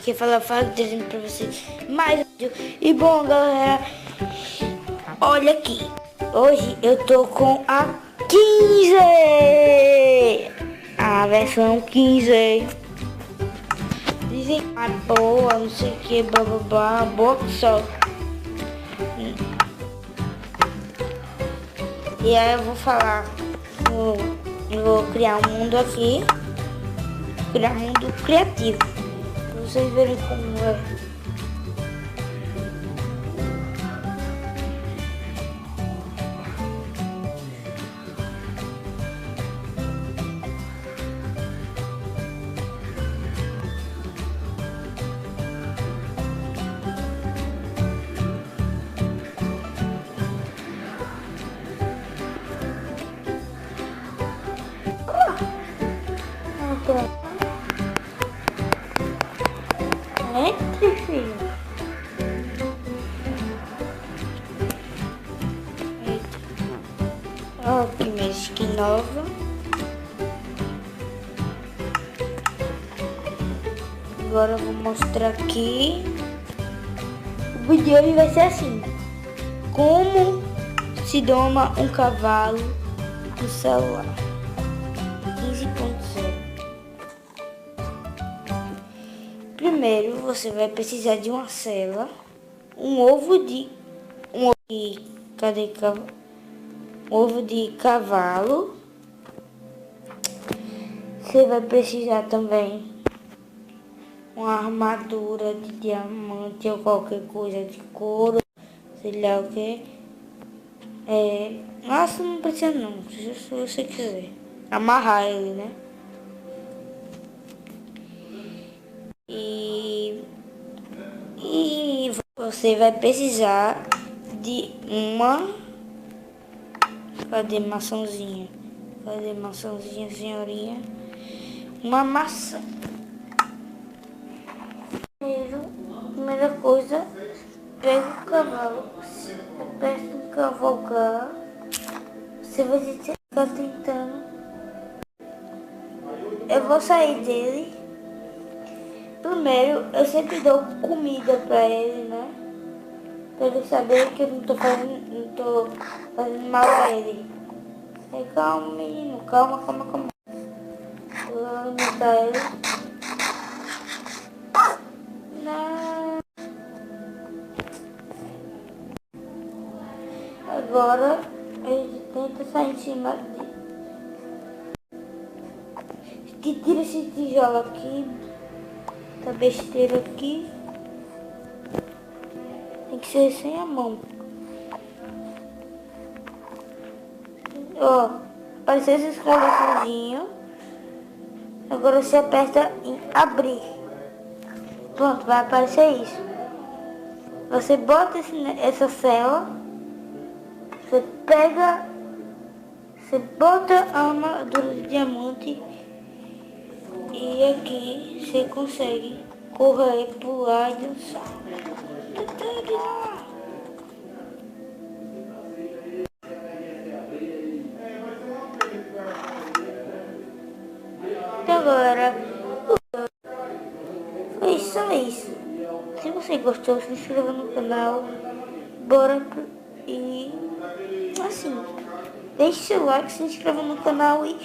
quem fala trazendo pra vocês mais um vídeo. E bom, galera, olha aqui. Hoje eu tô com a 15, a versão 15. Dizem a boa, não sei o que, blá blá blá, boa que só. E aí eu vou falar, eu vou criar um mundo aqui, criar um mundo criativo, pra vocês verem como é. Entre, filho. Ó, que minha skin nova. Agora eu vou mostrar aqui. O vídeo hoje vai ser assim: como se doma um cavalo no celular 15.0. Primeiro você vai precisar de uma cela, um ovo de cavalo. Você vai precisar também uma armadura de diamante ou qualquer coisa de couro, sei lá o que. Nossa, não precisa não, se você quiser amarrar ele, né? E você vai precisar de uma... Cadê maçãzinha? Cadê maçãzinha, senhorinha? Uma maçã. Primeira coisa, pega o cavalo. Você aperta em cavalgar. Você vai ficar tentando. Eu vou sair dele. Primeiro, eu sempre dou comida pra ele, né? Pra ele saber que eu não tô fazendo mal a ele. Aí, calma, menino. Calma. Eu vou alimentar ele. Não. Agora, ele tenta sair em cima dele. Tira esse tijolo aqui. Essa besteira aqui. Tem que ser sem a mão. Ó, apareceu esse coraçãozinho. Agora você aperta em abrir. Pronto, vai aparecer isso. Você bota essa cela. Você pega. Você bota a armadura de diamante. E aqui você consegue correr, pular e dançar. Então agora foi só isso. Se você gostou, se inscreva no canal. Bora e assim, deixe seu like, se inscreva no canal e